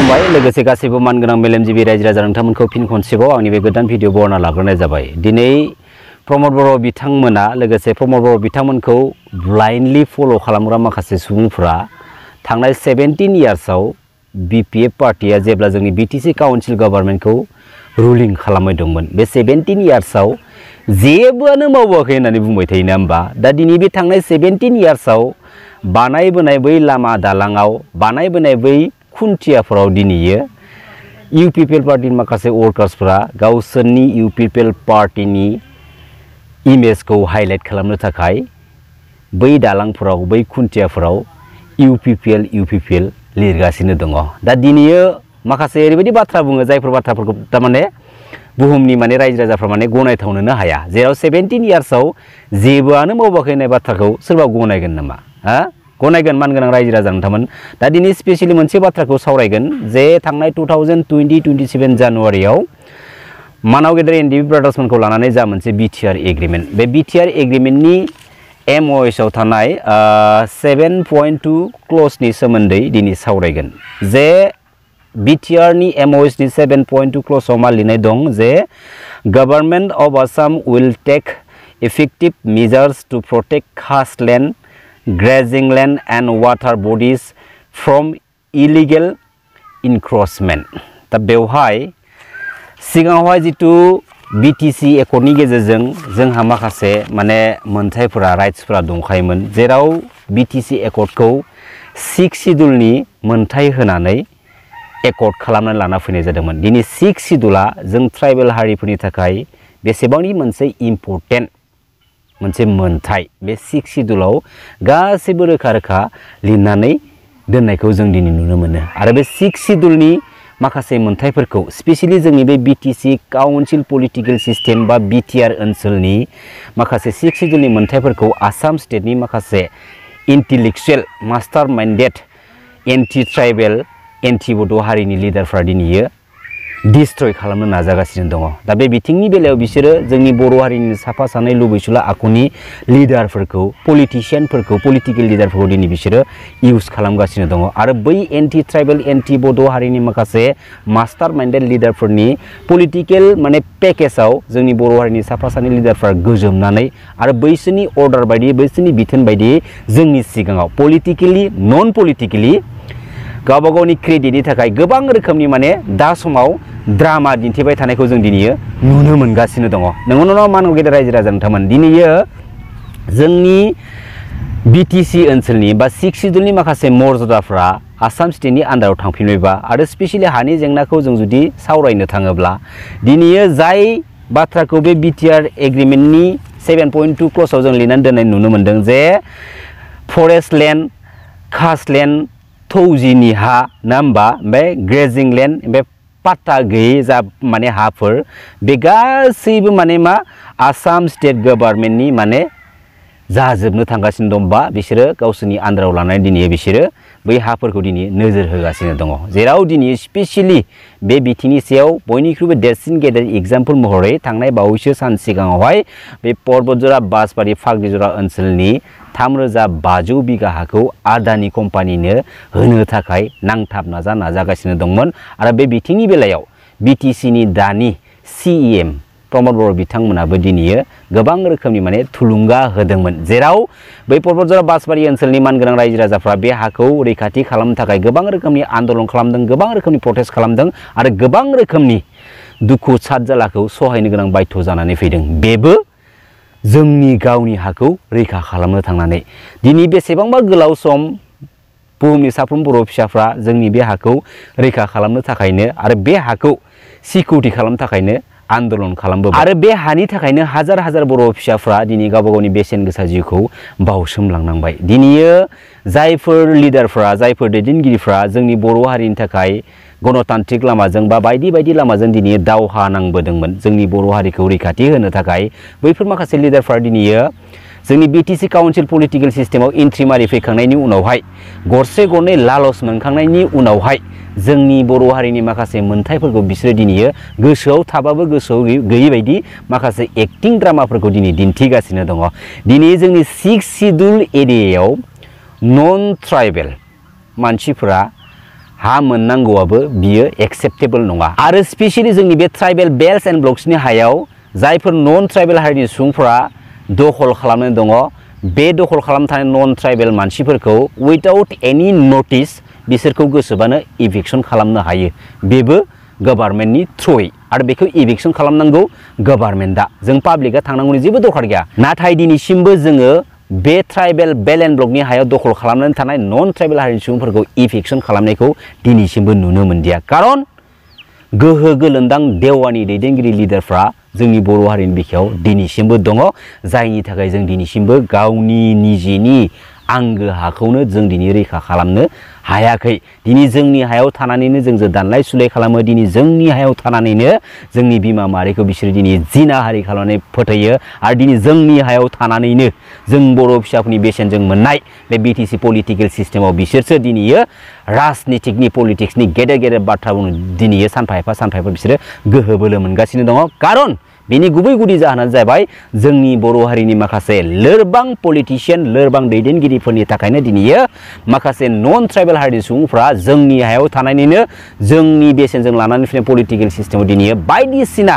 खुलुमबाय लोगोसे गासैबो मानगोनां मेलेमजिबि रायजो राजा नोंथांमोनखौ फिन खनसेबाव आंनि बे गोदान भिडिअ बरना लाग्रोनाय जाबाय। दिनै प्रमद बर' बिथांमोना लोगोसे प्रमद बर' बिथांमोनखौ ब्लाइन्डलि फल' खालामग्रा माखासे सुबुंफोरा थांनाय 17 इयार्सआव बीपीएफ पार्टिया जेब्ला जोंनि बीटीसी काउन्सिल गभर्नमेन्टखौ रुलिं खालामबाय दंमोन बे 17 इयार्सआव जेबोआनो मावाखै होननानै बुंबाय थायो ना होमबा। दा दिनै बे थांनाय 17 इयार्सआव बानायबोनाय बै लामा दालाङाव बानायबोनाय बै खुन्थियाफोराव दिनैयो इउपिपिएल पार्टीनि माखासे वर्कार्सफोरा गावसोरनि इउपिपिएल पार्टीनि इमेजखौ हाइलाइट खालामनो थाखाय बै दालांफोराव बै खुन्थियाफोराव इउपिपिएल लिरगासिनो दङ। दा दिनैयो माखासे ओरैबायदि बाथ्रा बुङो जायफोर बाथ्राफोरखौ थारमाने बुहुमनि माने रायजो राजाफ्रा माने गनायथावनोनो हाया। जेराव 17 इयार्सआव जेबोआनो मावाखै होननाय बाथ्राखौ सोरबा गनायगोन नामा? गनायगोन मानगोनां रायजो राजा नोंथांमोन। दा दिनै स्पेसियली मोनसे बाथ्राखौ सावरायगोन जे थांनाय 2020-27 जानुवारियाव मानाव गेदेर एनडिबि ब्रादार्समोनखौ लानानै जा मोनसे बिटिआर एग्रिमेन्ट बे बिटिआर एग्रिमेन्टनि एमओएसआव थानाय 7.2 क्लजनि सोमोन्दै दिनै सावरायगोन। जे बिटिआरनि एमओएसनि 7.2 क्लजआव मा लिरनाय दं जे government of Assam will take effective measures to protect cast land grazing land and water bodies from illegal encroachment। दा बेवहाय सिगाङावहाय जितु बीटीसी एकर्डनि गेजेरजों जोंहा माखासे माने मोनथायफोरा राइट्सफोरा दंखायोमोन जेराव बीटीसी एकर्डखौ 6 शिड्युलनि मोनथाय होनानै एकर्ड खालामनानै लाना फैनाय जादोंमोन। दिनै 6 शिड्युला जों ट्राइबेल हारिफोरनि थाखाय बेसेबांनि मोनसे इम्पर्टेन्ट मोनसे मोनथाय बे 6 शिड्युलाव गासैबो रोखा रोखा लिरनानै दोननायखौ जों दिनै नुनो मोनो। आरो बे 6 शिड्युलनि माखासे मोनथायफोरखौ स्पेसियली जोंनि बे बीटीसी काउन्सिल पलिटिकल सिस्टेम बा बिटिआर ओनसोलनि माखासे 6 शिड्युलनि मोनथायफोरखौ आसाम स्टेटनि माखासे intellectual master minded anti tribal anti Bodo' हारिनि लिडारफ्रा दिनैयो डिस्ट्रय खालामनो नाजागासिनो दङ। दा बे बिथिंनि बेलायाव बिसोरो जोंनि बर' हारिनि साफा सानै लुबैसुला आखुनि लिडारफोरखौ पलिटिशियानफोरखौ पलिटिकेल लिडारफोरखौ दिनै बिसोरो इउज खालामगासिनो दङ। आरो बै एन्टि ट्राइबेल एन्टि बड' हारिनि माखासे मास्टार माइन्डेड लिडारफोरनि पलिटिकेल माने पेकेजाव जोंनि बर' हारिनि साफा सानै लिडारफ्रा गोजोमनानै आरो बैसोरनि अर्डार बायदि बैसोरनि बिथोन बायदि जोंनि सिगाङाव पलिटिकेलि नन पलिटिकेलि गावबा गावनि क्रेडिटनि थाखाय गोबां रोखोमनि माने दा समाव ड्रामा दिन्थिबाय थानायखौ जों दिनैयो नुनो मोनगासिनो दङ। नंगौना नङा मानव गेदेर रायजो राजा नोंथांमोन? दिनैयो जोंनि बीटीसी ओनसोलनि बा 6 शिड्युलनि माखासे मर्यादाफ्रा आसाम स्टेटनि आन्डाराव थांफिनबायबा आरो स्पेसियली हानि जेंनाखौ जों जुदि सावरायनो थाङोब्ला दिनैयो जाय बाथ्राखौ बे बिटिआर एग्रिमेन्टनि 7.2 क्लजआव जों लिरनानै दोननाय नुनो मोनदों जे फरेस्ट लेन्ड कास्ट लेन्ड थौजिनि हा ना होमबा ओमफ्राय ग्रेजिं लेन्ड ओमफ्राय पाट्टा गैयै जा माने हाफोर बे गासैबो माने मा आसाम स्टेट गभर्नमेन्टनि माने जाजोबनो थांगासिनो दंबा बिसोरो गावसोरनि आन्डाराव लानानै दिनै बिसोरो बै हाफोरखौ दिनै नोजोर होगासिनो दङ। जेराव दिनै स्पेसियली बे बिथिंनि सायाव बयनिख्रुइबो देरसिन गेदेर एग्जाम्पल महरै थांनाय बावैसो सान सिगाङावहाय बे पर्बतजरा बासबारि फाग्लिजरा ओनसोलनि 3500 बिगा हाखौ आदानि कम्पानिनो होनो थाखाय नांथाब नाजागासिनो दंमोन। आरो बे बिथिंनि बेलायाव बीटीसीनि दानि सीएम प्रमद बर' बिथांमोनाबो दिनैयो गोबां रोखोमनि माने थुलुंगा होदोंमोन जेराव बै पर्बतजरा बासबारि ओनसोलनि मानगोनां रायजो राजाफ्रा बे हाखौ रैखाथि खालामनो थाखाय गोबां रोखोमनि आन्दोलन खालामदों, गोबां रोखोमनि प्रटेस्ट खालामदों आरो गोबां रोखोमनि दुखु सातजालाखौ सहायनो गोनां बाध्य जानानै फैदों। बेबो जोंनि गावनि हाखौ रैखा खालामनो थांनानै दिनै बेसेबांबा गोलाव सम बुहुमनि साफ्रोम बर' फिसाफ्रा जोंनि बे हाखौ रैखा खालामनो थाखायनो आरो बे हाखौ सिकिउरिटि खालामनो थाखायनो आन्दोलन खालामबोबाय आरो बे हानि थाखायनो हाजार हाजार बर' फिसाफ्रा दिनै गावबा गावनि बेसेन गोसा जिउखौ बावसोमलांनांबाय। दिनैयो जायफोर लिडारफ्रा जायफोर दैदेनगिरिफ्रा जोंनि बर' हारिनि थाखाय गणतान्त्रिक लामाजों बा बायदि बायदि लामाजों दिनै दावहा नांबोदोंमोन जोंनि बर' हारिखौ रैखाथि होनो थाखाय बैफोर माखासे लिडारफ्रा दिनैयो जोंनि बीटीसी काउन्सिल पलिटिकल सिस्टेमाव एन्ट्रि मारि फैखांनायनि उनावहाय गरसे गरनै लालस मोनखांनायनि उनावहाय जोंनि बर' हारिनि माखासे मोनथायफोरखौ बिसोरो दिनैयो गोसोआव थाबाबो गोसोआव गैयै बायदि माखासे एक्टिं ड्रामाफोरखौ दिनै दिन्थिगासिनो दङ। दिनै जोंनि 6 शिड्युल एरियायाव नन ट्राइबेल मानसिफोरा हा मोननांगौआबो बियो एक्सेप्टेबल नङा आरो स्पेशली जोंनि बे ट्राइबेल बेल्ट एन्ड ब्लक्सनि हायाव जायफोर नन ट्राइबेल हारिनि सुबुंफोरा दखल खालामनानै दङ बे दखल खालामना थानाय नन ट्राइबेल मानसिफोरखौ उइदाउट एनि नटिस बिसोरखौ गोसोबानो इभिक्सन खालामनो हायो बेबो गभर्नमेन्टनि थ्रुयै आरो बेखौ इभिक्सन खालामनांगौ गभर्नमेन्टआ जों पाब्लिकआ थांनांगौनि जेबो दरखार गैया नाथाय दिनैसिमबो जोङो बे ट्राइबेल बेल्ट एन्ड ब्लकनि हायाव दखल खालामनानै थानाय नन ट्राइबेल हारिनि सुबुंफोरखौ इभिक्सन खालामनायखौ दिनैसिमबो नुनो मोनदिया खारन गोहो गोलोन्दां देवानि दैदेनगिरि लिडारफ्रा जोंनि बर' हारिनि बिखायाव दिनैसिमबो दङ जायनि थाखाय जों दिनैसिमबो गावनि निजेनि आंगो हाखौनो जों दिनै रैखा खालामनो हायाखै दिनै जोंनि हायाव थानानैनो जों दानलाय सुलाय खालामो दिनै जोंनि हायाव थानानैनो जोंनि बिमा माहारिखौ बिसोर दिनै जिनाहारि खालामनानै फोथायो आरो दिनै जोंनि हायाव थानानैनो जों बर' फिसाफोरनि बेसेनजों मोननाय बे बिटिसि पलिटिकेल सिस्टेमाव बिसोरसो दिनैयो राजनितिकनि पलिटिक्सनि गेदेर गेदेर बाथ्रा बुंनो दिनैयो सानफा एफा बिसोरो गोहो बोलो मोनगासिनो दङ खारन बेनि गुबै गुदि जाहोनानो जाबाय जोंनि बर' हारिनि माखासे लोरबां पलिटिशियान लोरबां दैदेनगिरिफोरनि थाखायनो दिनैयो माखासे नन ट्राइबेल हारिनि सुबुंफ्रा जोंनि हायाव थानानैनो जोंनि बेसेनजों लानानै फैनाय पलिटिकेल सिस्टेमाव दिनैयो बायदिसिना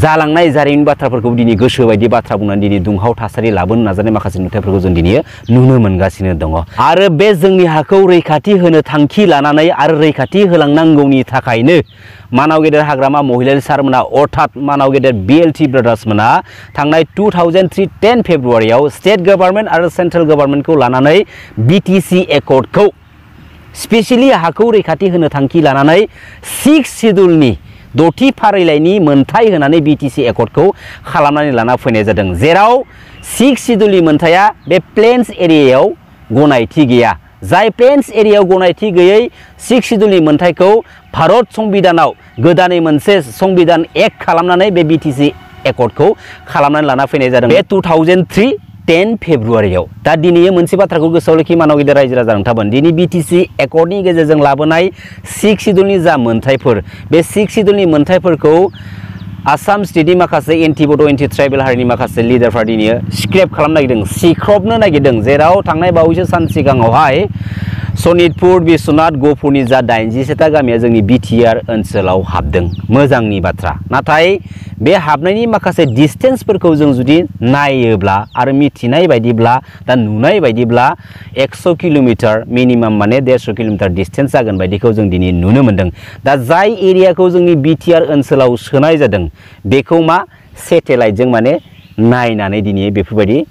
जालांनाय जारिमिन बाथ्राफोरखौ दिनै गोसो बायदि बाथ्रा बुंनानै दिनै दुंहाव थासारि लाबोनो नाजानाय माखासे नुथायफोरखौ जों दिनै नुनो मोनगासिनो दङ आरो बे जोंनि हाखौ रैखाथि होनो थांखि लानानै आरो रैखाथि होलांनांगौनि थाखायनो मानाव गेदेर हाग्रामा महिलारि सारमोना अर्थात मानाव गेदेर बिएलटि ब्रादार्स मोना थांनाय 2003 फेब्रुवारियाव स्टेट गभर्नमेन्ट आरो सेन्ट्रेल गभर्नमेन्टखौ लानानै बिटिसि एकर्डखौ स्पेशली हाखौ रैखाथि होनो थांखि लानानै 6 शिड्युलनि दथि फारिलाइनि मोनथाय होनानै बिटिसि एकर्डखौ खालामनानै लाना फैनाय जादों जेराव 6 शिड्युलनि मोनथाया बे प्लेन्स एरियायाव गनायथि गैया जाय प्लेन्स एरियायाव गनायथि गैयै 6 शिड्युलनि मोनथायखौ भारत संबिधानाव गोदानै मोनसे संबिधान एक्ट खालामनानै बे बिटिसि एकर्डखौ खालामनानै लाना फैनाय जादों बे 2003 फेब्रुवारियाव दा दिनै मोनसे बाथ्राखौ गोसोआव लाखि मानाव गेदेर रायजो राजा नोंथांमोन दिनै बिटिसि एकर्डनि गेजेरजों लाबोनाय 6 शिड्युलनि जा मोनथायफोर बे 6 शिड्युलनि मोनथायफोरखौ आसाम स्टेटनि माखासे एन्टि बड' एन्टि ट्राइबेल हारिनि माखासे लिडारफ्रा दिनै स्क्रेप खालामनो नागिरदों सिख्रबनो नागिरदों जेराव थांनाय बावैसो सान सिगाङावहाय सनितपुर बिश्वनाथ गहपुरनि जा 87टा गामिया जोंनि बिटिआर ओनसोलाव हाबदों मोजांनि बाथ्रा नाथाय बे हाबनायनि माखासे डिस्टेन्सफोरखौ जों जुदि नायोब्ला आरो मिथिनाय बायदिब्ला दा नुनाय बायदिब्ला 100 किलोमिटार मिनिमाम माने 150 किलोमिटार डिस्टेन्स जागोन बायदिखौ जों दिनै नुनो मोनदों दा जाय एरियाखौ जोंनि बिटिआर ओनसोलाव सोनाय जादों बेखौ मा सेटेलाइटजों माने नायनानै दिनै बेफोरबायदि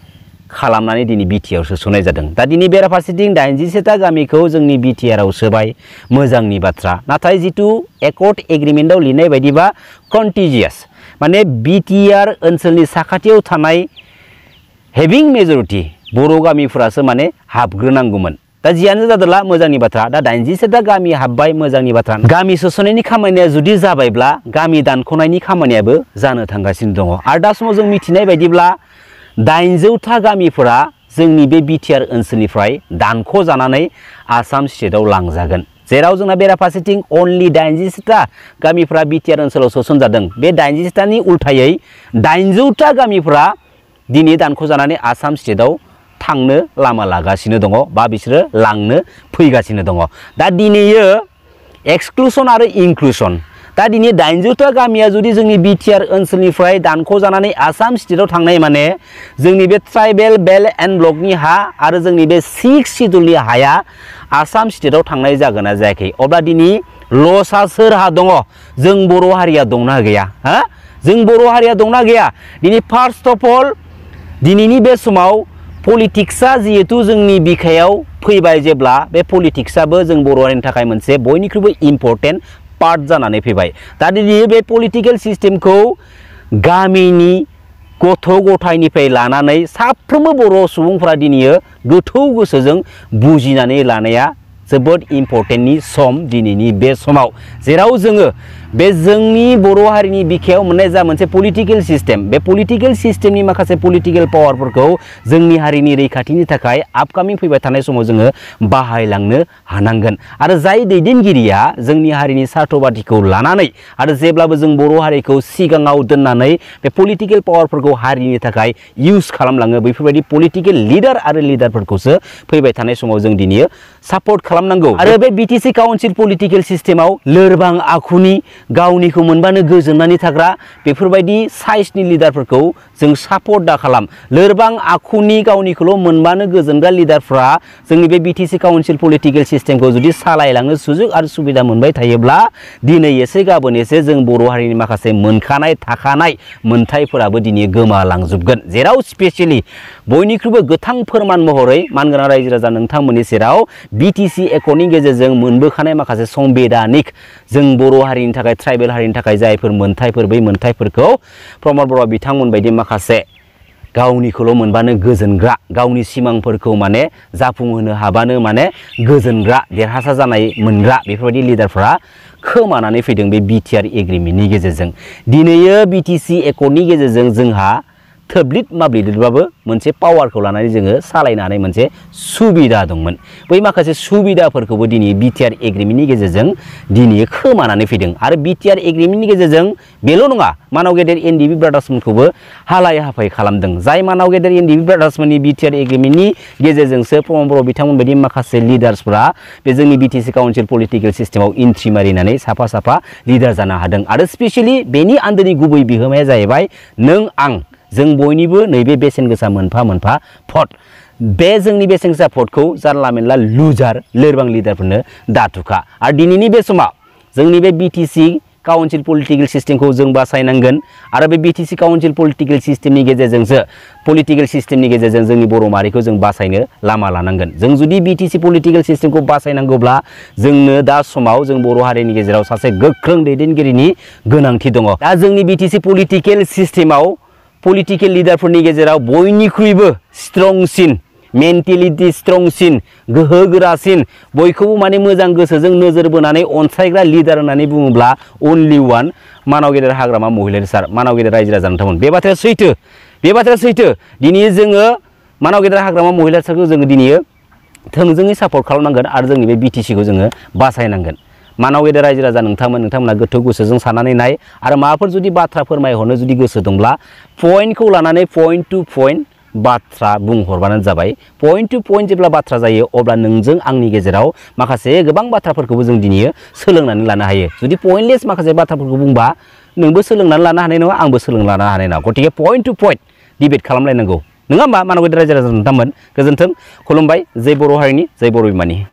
खालामनानै दिनै बिटिआर सोस'नाय जादों दा दिनै बेराफारसेथिं 87टा गामिखौ जोंनि बिटिआराव सोबाय मोजांनि बाथ्रा नाथाय जितु एकर्ड एग्रिमेन्टआव लिरनाय बायदिबा कन्टिजियास माने बिटिआर ओनसोलनि साखाथियाव थानाय हेभिं मेजरिटि बर' गामिफोरासो माने हाबग्रोनांगौमोन दा जियानो जादोंला मोजांनि बाथ्रा दा 87टा गामि हाबबाय मोजांनि बाथ्रा गामि सोस'नायनि खामानिया जुदि जाबायब्ला गामि दानख'नायनि खामानियाबो जानो थांगासिनो दङ आरो दा समाव जों मिथिनाय बायदिब्ला 800टा गामिफोरा जोंनि बे बिटिआर ओनसोलनिफ्राय दानख' जानानै आसाम स्टेटआव लांजागोन जेराव जोंना बेराफारसेथिं अनलि 87टा गामिफोरा बिटिआर ओनसोलाव सोसनजादों बे 87टानि उल्थायै 800टा गामिफोरा दिनै दानख' जानानै आसाम स्टेटआव थांनो लामा लागासिनो दङ बा बिसोरो लांनो फैगासिनो दङ दा दिनैयो एक्सक्लुसन आरो इनक्लुसन दा दिनै 800टा गामिया जुदि जोंनि बिटिआर ओनसोलनिफ्राय दानख' जानानै आसाम स्टेटआव थांनाय माने जोंनि बे ट्राइबेल बेल्ट एन्ड ब्लकनि हा आरो जोंनि बे 6 शिड्युलनि हाया आसाम स्टेटआव थांनाय जागोन ना जायाखै अब्ला दिनै लसआ सोरहा दङ जों बर' हारिया दंना गैया हा जों बर' हारिया दंना गैया दिनै फार्स्ट अफ अल दिनैनि बे समाव पलिटिक्सआ जिहेतु जोंनि बिखायाव फैबाय जेब्ला बे पलिटिक्सआबो जों बर' हारिनि थाखाय मोनसे बयनिख्रुइबो इम्पर्टेन्ट पार्ट जानानै फैबाय दा दिनै बे पलिटिकेल सिस्टेमखौ गामिनि गथ' गथायनिफ्राय लानानै साफ्रोमबो बर' सुबुंफोरा दिनै गोथौ गोसोजों बुजिनानै लानाया जोबोद इम्पर्टेन्टनि सम दिनैनि बे समाव जेराव जोङो बे जोंनि बर' हारिनि बिखायाव मोननाय जा मोनसे पलिटिकेल सिस्टेम बे पलिटिकेल सिस्टेमनि माखासे पलिटिकेल पावारफोरखौ जोंनि हारिनि रैखाथिनि थाखाय आपकामिं फैबाय थानाय समाव जोङो बाहायलांनो हानांगोन आरो जाय दैदेनगिरिया जोंनि हारिनि सार्थबादिखौ लानानै आरो जेब्लाबो जों बर' हारिखौ सिगाङाव दोननानै बे पलिटिकेल पावारफोरखौ हारिनि थाखाय इउज खालामलाङो बैफोरबायदि पलिटिकेल लिडार आरो लिडारफोरखौसो फैबाय थानाय समाव जों दिनै सापर्ट खालामनांगौ आरो बे बिटिसि काउन्सिल पलिटिकेल सिस्टेमाव लोरबां आखुनि गावनिखौ मोनबानो गोजोननानै थाग्रा बेफोरबायदि साइजनि लिडारफोरखौ जों सापर्ट दा खालाम। लोरबां आखुनि गावनिखौल' मोनबानो गोजोनग्रा लिडारफ्रा जोंनि बे बिटिसि काउन्सिल पलिटिकेल सिस्टेमखौ जुदि सालायलांनो सुजुग आरो सुबिदा मोनबाय थायोब्ला दिनै एसे गाबोन एसे जों बर' हारिनि माखासे मोनखानाय थाखानाय मोनथायफोराबो दिनै गोमालांजोबगोन। जेराव स्पेशली बयनिख्रुइबो गोथां फोरमान महरै मानगोनां रायजो राजा नोंथांमोननि सेराव बिटिसि एकर्डनि गेजेरजों मोनबोखानाय माखासे संबिधानिक जों बर' हारिनि थाखाय ट्राइबेल हारिनि थाखाय जायफोर मोनथायफोर बै मोनथायफोरखौ प्रमद बर' बिथांमोन बायदि माखासे गावनिखौल' मोनबानो गोजोनग्रा गावनि सिमांफोरखौ माने जाफुंहोनो हाबानो माने गोजोनग्रा देरहासार जानाय मोनग्रा बेफोरबायदि लिडारफ्रा खोमानानै फैदों बे बिटिआर एग्रिमेन्टनि गेजेरजों। दिनैयो बिटिसि एकर्डनि गेजेरजों जोंहा थोब्लिद माब्लिदबाबो मोनसे पावारखौ लानानै जोङो सालायनानै मोनसे सुबिदा दंमोन। बै माखासे सुबिदाफोरखौबो दिनै बिटिआर एग्रिमेन्टनि गेजेरजों दिनै खोमानानै फैदों आरो बिटिआर एग्रिमेन्टनि गेजेरजों बेल' नङा मानाव गेदेर एनडिबि ब्रादार्समोनखौबो हालाय हाफाय खालामदों। जाय मानाव गेदेर एनडिबि ब्रादार्समोननि बिटिआर एग्रिमेन्टनि गेजेरजोंसो प्रमद बर' बिथांमोन बायदि माखासे लिडार्सफ्रा बे जोंनि बिटिसि काउन्सिल पलिटिकेल सिस्टेमाव एन्ट्रि मारिनानै साफा साफा लिडार जानो हादों आरो स्पेशली बेनि आन्दोनि गुबै बिहोमाया जाहैबाय नों आं जों बयनिबो नैबे बेसेन गोसा मोनफा मोनफा भट। बे जोंनि बेसेन गोसा भटखौ जानला मेनला लुजार लोरबां लिडारफोरनो दाथुखा आरो दिनैनि बे समाव जोंनि बे बिटिसि काउन्सिल पलिटिकेल सिस्टेमखौ जों बासायनांगोन आरो बे बिटिसि काउन्सिल पलिटिकेल सिस्टेमनि गेजेरजों जोंनि बर' माहारिखौ जों बासायनो लामा लानांगोन। जों जुदि बिटिसि पलिटिकेल सिस्टेमखौ बासायनांगौब्ला जोंनो दा समाव जों बर' हारिनि गेजेराव सासे गोख्रों दैदेनगिरिनि गोनांथि दङ। दा जोंनि बिटिसि पलिटिकेल सिस्टेमाव पलिटिकेल लिडारफोरनि गेजेराव बयनिख्रुइबो स्ट्रंसिन मेन्टेलिटि स्ट्रंसिन गोहोगोरासिन बयखौबो माने मोजां गोसोजों नोजोर बोनानै अनसायग्रा लिडार होननानै बुङोब्ला अनलि वान मानाव गेदेर हाग्रामा महिलारि सार मानाव गेदेर रायजो राजा नोंथांमोन। बे बाथ्राया सैथो दिनै जोङो मानाव गेदेर हाग्रामा महिलारि सारखौ जोङो दिनै थोंजोङै सापर्ट खालामनांगोन आरो जोंनि बे बिटिसिखौ जोङो बासायनांगोन। मानाव गेदेर रायजो राजा नोंथांमोना गोथौ गोसोजों साननानै नाय आरो माबाफोर जुदि बाथ्रा फोरमायहरनो जुदि गोसो दंब्ला पइन्टखौ लानानै पइन्ट टु पइन्ट बाथ्रा बुंहरबानो जाबाय। पइन्ट टु पइन्ट जेब्ला बाथ्रा जायो अब्ला नोंजों आंनि गेजेराव माखासे गोबां बाथ्राफोरखौबो जों दिनै सोलोंनानै लानो हायो। जुदि पइन्टलेस माखासे बाथ्राफोरखौ बुंबा नोंबो सोलोंनानै लानो हानाय नङा आंबो सोलोंनानै लानो हानाय नङा। गतिके पइन्ट टु पइन्ट डिबेट खालामलायनांगौ नङा होमबा मानाव गेदेर रायजो राजा नोंथांमोन। गोजोन्थों खुलुमबाय। जय बर' हारिनि जय बर' बिमानि।